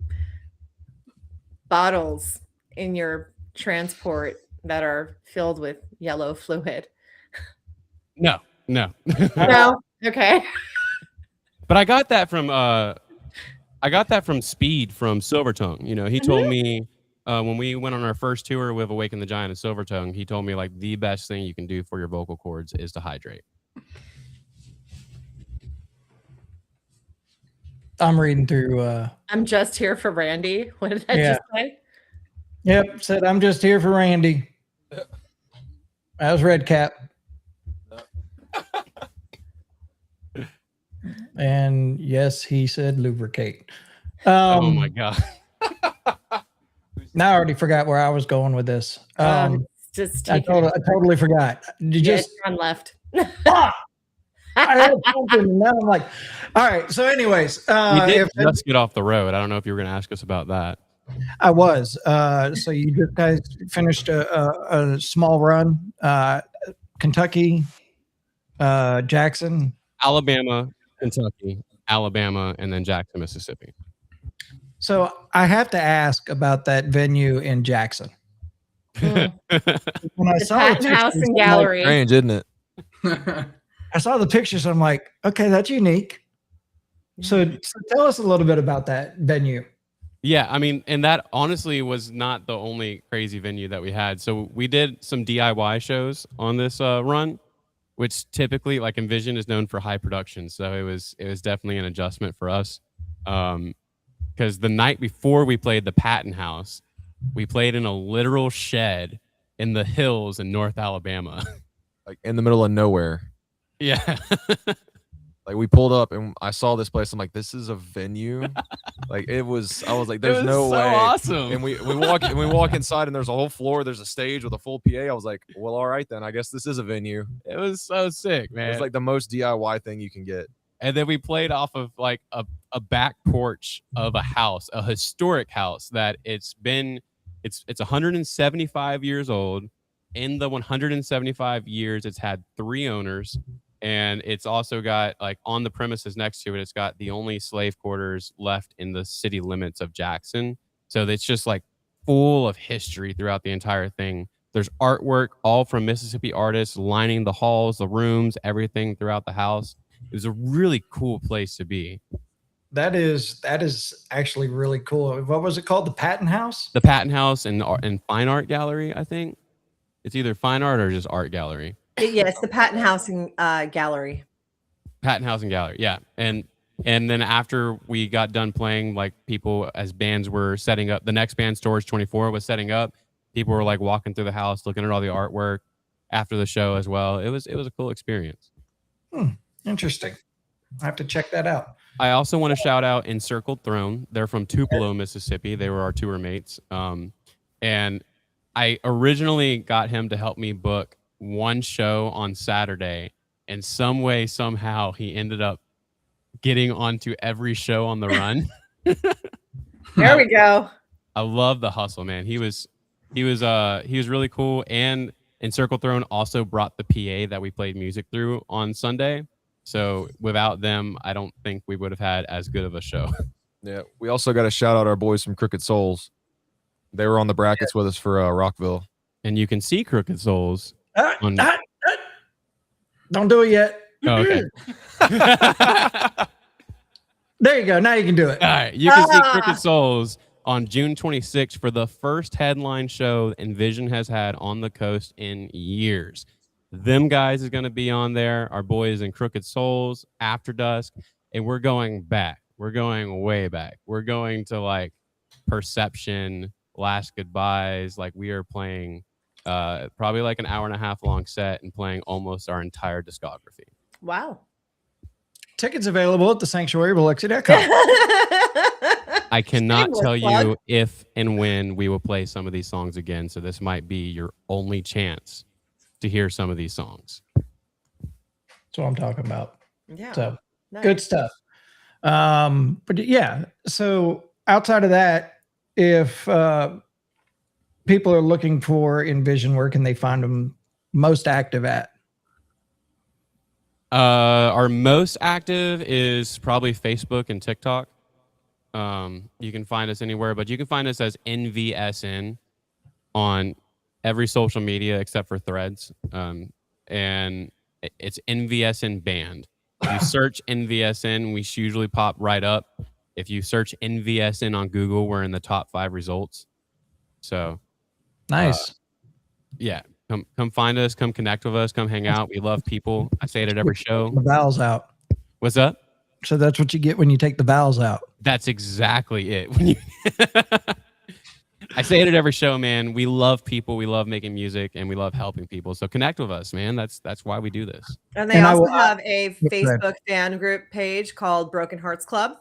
bottles in your transport that are filled with yellow fluid. No. No. Okay. But I got that from Speed from Silvertongue. He told me when we went on our first tour with Awaken the Giant and Silvertongue, he told me like the best thing you can do for your vocal cords is to hydrate. I'm reading through. I'm just here for Randy. What did that just say? Yep, said I'm just here for Randy. That was Red Cap. And yes, he said lubricate. Oh my God. Now I already forgot where I was going with this. Just I totally forgot. turn left. I had something, and now I'm like, all right. So, anyways, we did just get off the road. I don't know if you were going to ask us about that. I was. So you guys finished a small run. Kentucky, Jackson, Alabama, Kentucky, Alabama, and then Jackson, Mississippi. So I have to ask about that venue in Jackson. When I saw the house and gallery, strange, isn't it? I saw the pictures. I'm like, okay, that's unique. So tell us a little bit about that venue. Yeah, I mean, and that honestly was not the only crazy venue that we had. So we did some DIY shows on this run, which typically, like Envision, is known for high production. So it was definitely an adjustment for us. Because the night before we played the Patton House, We played in a literal shed in the hills in North Alabama. Like in the middle of nowhere. Yeah. Like we pulled up and I saw this place. I'm like, this is a venue. Like I was like, there's was no so way. awesome. And we walk inside and there's a whole floor. There's a stage with a full PA. I was like, well, all right then. I guess this is a venue. It was so sick, man. It's like the most DIY thing you can get. And then we played off of like a back porch of a house, a historic house that it's 175 years old. In the 175 years, it's had 3 owners. And it's also got, like, on the premises next to it, it's got the only slave quarters left in the city limits of Jackson. So it's just like full of history throughout the entire thing. There's artwork all from Mississippi artists lining the halls, the rooms, everything throughout the house. It was a really cool place to be. That is actually really cool. What was it called? The Patton House? The Patton House and Fine Art Gallery, I think. It's either fine art or just art gallery. Yeah, it's the Patton House and Gallery. Patton House and Gallery, yeah. And then after we got done playing, like people as bands were setting up, the next band, Storage 24, was setting up. People were like walking through the house, looking at all the artwork after the show as well. It was a cool experience. Interesting. I have to check that out. I also want to shout out Encircled Throne. They're from Tupelo, Mississippi. They were our tour mates. And I originally got him to help me book one show on Saturday, and some way, somehow, he ended up getting onto every show on the run. There we go. I love the hustle, man. He was really cool. And Encircled Throne also brought the PA that we played music through on Sunday. So without them, I don't think we would have had as good of a show. Yeah. We also got to shout out our boys from Crooked Souls. They were on the brackets with us for Rockville. And you can see Crooked Souls. Don't do it yet. Oh, okay. There you go. Now you can do it. All right. You can see Crooked Souls on June 26th for the first headline show Envision has had on the coast in years. Them guys is going to be on there. Our boys in Crooked Souls, After Dusk. And we're going back. We're going way back. We're going to like Perception, Last Goodbyes. Like we are playing probably like an hour and a half long set and playing almost our entire discography. Wow. Tickets available at thesanctuarybiloxi.com. I cannot Shameless tell plug. you if and when we will play some of these songs again. So this might be your only chance to hear some of these songs. That's what I'm talking about. Yeah. So Nice. good stuff. But yeah, so outside of that, if people are looking for Envision, where can they find them most active at? Our most active is probably Facebook and TikTok. You can find us anywhere, but you can find us as NVSN on every social media except for Threads. And it's NVSN Band. If you search NVSN, we usually pop right up. If you search NVSN on Google, we're in the top 5 results. So Nice. yeah, come find us, come connect with us, come hang out. We love people. I say it at every show. The vowels out. What's up? So that's what you get when you take the vowels out. That's exactly it. When you I say it at every show, man. We love people, we love making music, and we love helping people. So connect with us, man. That's why we do this. And they And I also will- have a Go ahead. Facebook fan group page called Broken Hearts Club.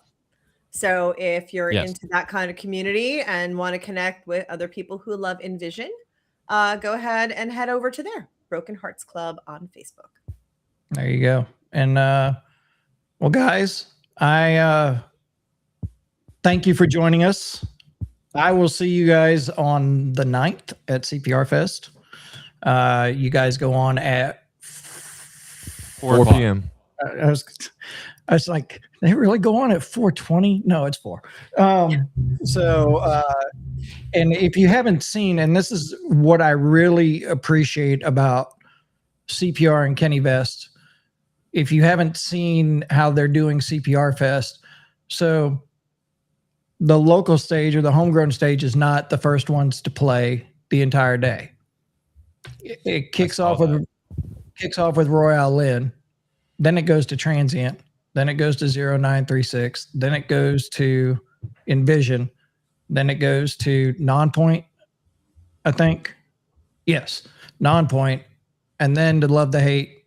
So if you're Yes. into that kind of community and want to connect with other people who love Envision, go ahead and head over to there. Broken Hearts Club on Facebook. There you go. And well, guys, I thank you for joining us. I will see you guys on the 9th at CPR Fest. You guys go on at 4 p.m. I was like, they really go on at 4:20? No, it's 4. And if you haven't seen, and this is what I really appreciate about CPR and Kenny Vest, if you haven't seen how they're doing CPR Fest, so the local stage or the homegrown stage is not the first ones to play the entire day. It kicks off with Royale Lynn, then it goes to Transient, then it goes to 0936, then it goes to Envision, then it goes to Nonpoint, I think. Yes, Non-Point, and then to Love the Hate,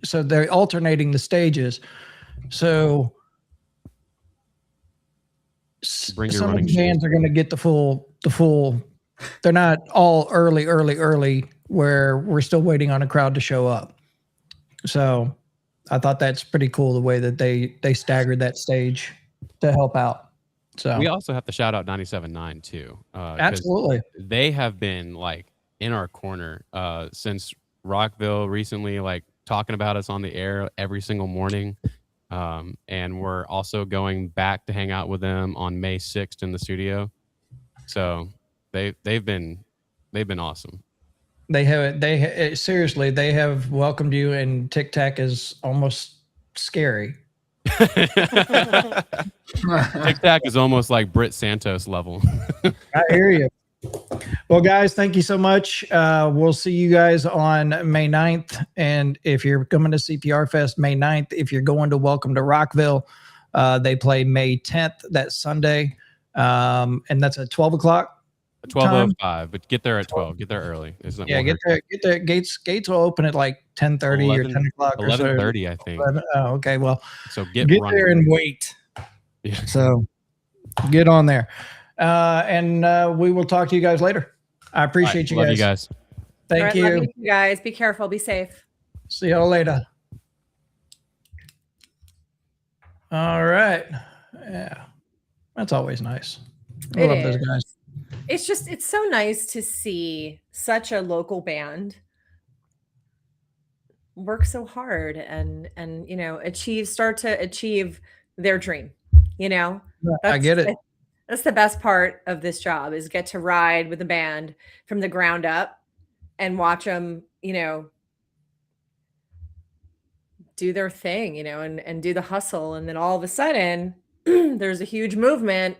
so they're alternating the stages. So Bring your some of running the bands are going to get the full. They're not all early, where we're still waiting on a crowd to show up. So I thought that's pretty cool the way that they staggered that stage to help out. So we also have to shout out 97.9 too. 'Cause absolutely. they have been like in our corner since Rockville recently, like talking about us on the air every single morning. And we're also going back to hang out with them on May 6th in the studio. So they've been awesome. Seriously, they have welcomed you, and Tic Tac is almost scary. Tic Tac is almost like Britt Santos level. I hear you. Well, guys, thank you so much. We'll see you guys on May 9th. And if you're coming to CPR Fest May 9th, if you're going to Welcome to Rockville, they play May 10th, that Sunday. And that's at 12 o'clock. 12:05, but get there at 12. Get there early. Yeah, get there. Gates will open at like 10:30 or 10 o'clock. 11:30, I think. Oh, okay. Well, so get there and wait. Yeah. So get on there. And we will talk to you guys later. I appreciate you guys. Love you guys. Thank you. Love you guys. Be careful. Be safe. See y'all later. All right. Yeah. That's always nice. I love those guys. It's so nice to see such a local band work so hard and start to achieve their dream. I get it. That's the best part of this job, is get to ride with the band from the ground up and watch them, do their thing, and do the hustle. And then all of a sudden there's a huge movement,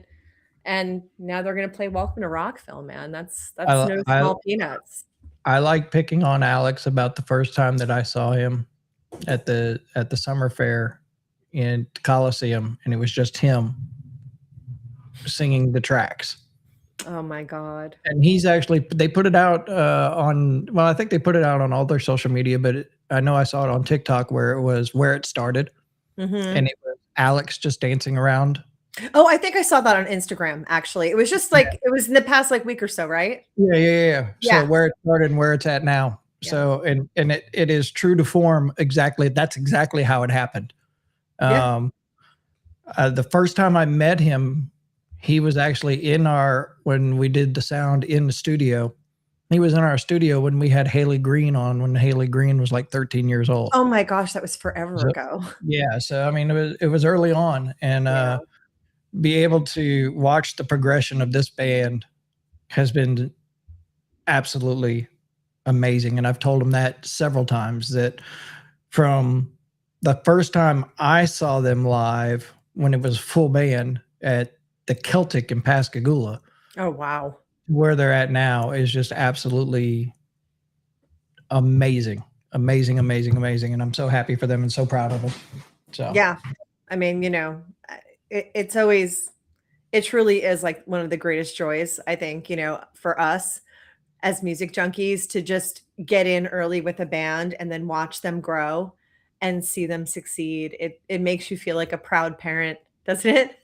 and now they're going to play Welcome to Rockville, man. That's no small peanuts. I like picking on Alex about the first time that I saw him at the summer fair in Coliseum, and it was just him singing the tracks. Oh my God. And they put it out I think they put it out on all their social media, but I know I saw it on TikTok where it started. Mm-hmm. And it was Alex just dancing around. Oh, I think I saw that on Instagram, actually. It was just like, it was in the past week or so, right? Yeah. So where it started and where it's at now. Yeah. So, and it is true to form. That's exactly how it happened. Yeah. The first time I met him, he was actually when we did the sound in the studio. He was in our studio when we had Haley Green on, when Haley Green was like 13 years old. Oh my gosh, that was forever ago. Yeah. So, I mean, it was early on, and be able to watch the progression of this band has been absolutely amazing. And I've told him that several times, that from the first time I saw them live, when it was full band at the Celtic in Pascagoula. Oh, wow. Where they're at now is just absolutely amazing. And I'm so happy for them and so proud of them. So, yeah, I mean, it truly is like one of the greatest joys, I think, for us as music junkies, to just get in early with a band and then watch them grow and see them succeed. It makes you feel like a proud parent, doesn't it?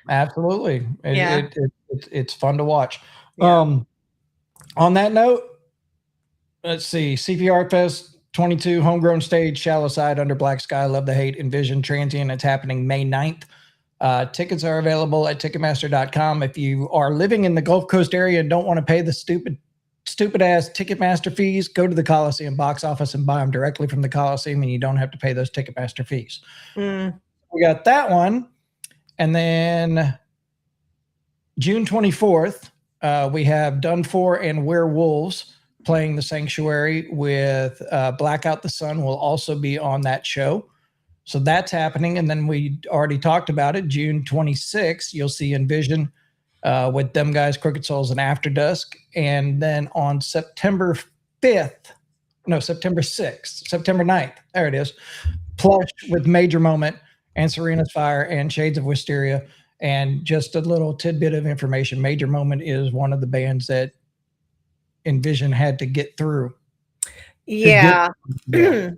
Absolutely. Yeah. It's fun to watch. Yeah. On that note, let's see, CPR Fest 22, homegrown stage, Shallow Side, Under Black Sky, Love the Hate, Envision, Transient. It's happening May 9th. Tickets are available at Ticketmaster.com. If you are living in the Gulf Coast area and don't want to pay the stupid ass Ticketmaster fees, go to the Coliseum box office and buy them directly from the Coliseum, and you don't have to pay those Ticketmaster fees. We got that one. And then June 24th, we have Done For and Werewolves playing the Sanctuary with Blackout the Sun will also be on that show. So that's happening. And then we already talked about it. June 26th, you'll see Envision with them guys, Crooked Souls, and After Dusk. And then on September 9th, there it is, Plush with Major Moment and Serena's Fire and Shades of Wisteria. And just a little tidbit of information, Major Moment is one of the bands that Envision had to get through. Yeah. Yeah.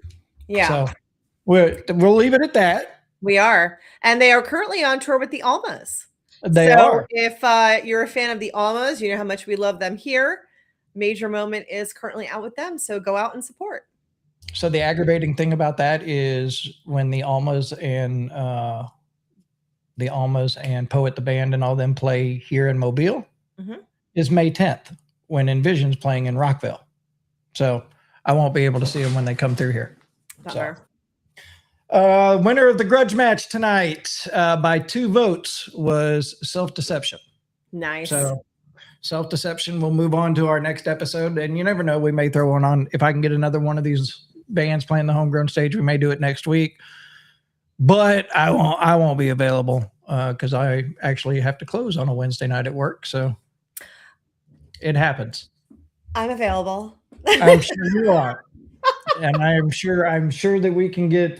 Yeah. So we'll leave it at that. We are. And they are currently on tour with the Almas. They are. If you're a fan of the Almas, you know how much we love them here. Major Moment is currently out with them. So go out and support. So the aggravating thing about that is when the Almas and Poet the Band and all them play here in Mobile is May 10th when Envision's playing in Rockville. So I won't be able to see them when they come through here. Winner of the grudge match tonight by 2 votes was Self-Deception. Nice. So Self-Deception will move on to our next episode. And you never know, we may throw one on. If I can get another one of these bands playing the homegrown stage, we may do it next week. But I won't be available because I actually have to close on a Wednesday night at work. So it happens. I'm available. I'm sure you are. And I'm sure that we can get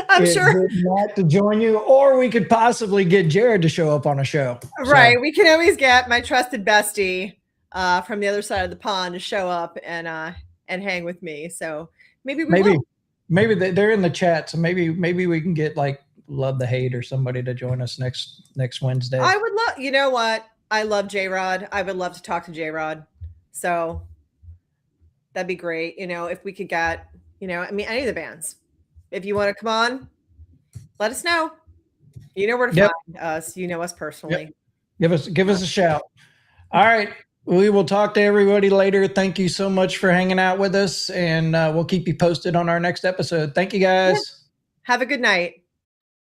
Matt to join you, or we could possibly get Jared to show up on a show. Right. So, we can always get my trusted bestie from the other side of the pond to show up and hang with me. So maybe they're in the chat. So maybe we can get like Love the Hate or somebody to join us next Wednesday. I would love, you know what? I love J-Rod. I would love to talk to J-Rod. So that'd be great. You know, if we could get, any of the bands. If you want to come on, let us know. You know where to find us. You know us personally. Yep. Give us a shout. All right. We will talk to everybody later. Thank you so much for hanging out with us, and we'll keep you posted on our next episode. Thank you, guys. Have a good night.